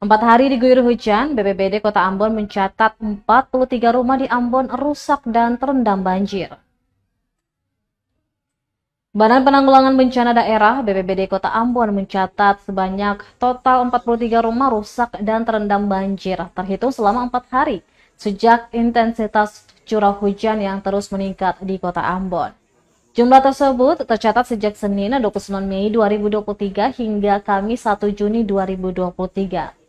4 hari diguyur hujan, BPBD Kota Ambon mencatat 43 rumah di Ambon rusak dan terendam banjir. Badan Penanggulangan Bencana Daerah BPBD Kota Ambon mencatat sebanyak total 43 rumah rusak dan terendam banjir terhitung selama 4 hari sejak intensitas curah hujan yang terus meningkat di Kota Ambon. Jumlah tersebut tercatat sejak Senin 29 Mei 2023 hingga Kamis 1 Juni 2023.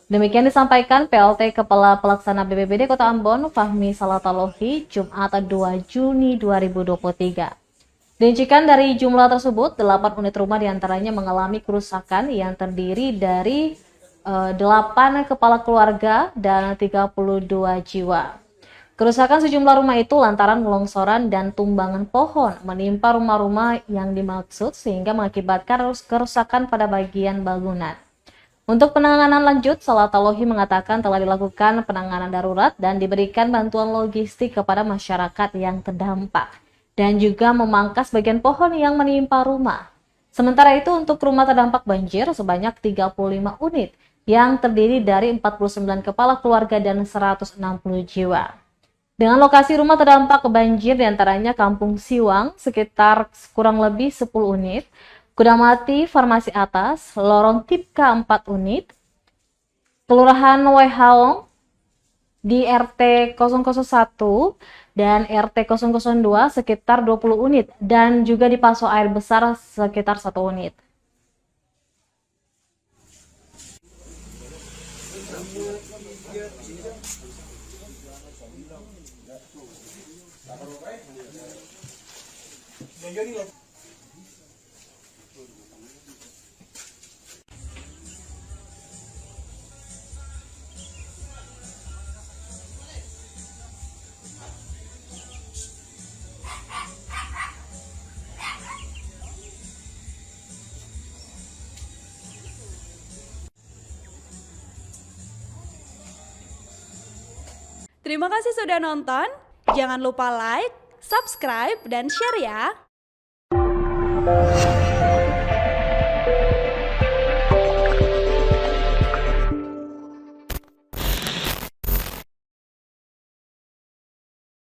Demikian disampaikan PLT Kepala Pelaksana BPBD Kota Ambon, Fahmi Salatalohi, Jumat 2 Juni 2023. Diincikan dari jumlah tersebut, 8 unit rumah diantaranya mengalami kerusakan yang terdiri dari 8 kepala keluarga dan 32 jiwa. Kerusakan sejumlah rumah itu lantaran longsoran dan tumbangan pohon menimpa rumah-rumah yang dimaksud sehingga mengakibatkan kerusakan pada bagian bangunan. Untuk penanganan lanjut, Salatalohi mengatakan telah dilakukan penanganan darurat dan diberikan bantuan logistik kepada masyarakat yang terdampak dan juga memangkas bagian pohon yang menimpa rumah. Sementara itu untuk rumah terdampak banjir sebanyak 35 unit yang terdiri dari 49 kepala keluarga dan 160 jiwa. Dengan lokasi rumah terdampak banjir diantaranya Kampung Siwang sekitar kurang lebih 10 unit, Kudamati Farmasi Atas, Lorong Tipka 4 unit, Kelurahan Wehaong di RT 001 dan RT 002 sekitar 20 unit dan juga di Paso Air Besar sekitar 1 unit. Terima kasih sudah nonton. Jangan lupa like, subscribe, dan share ya.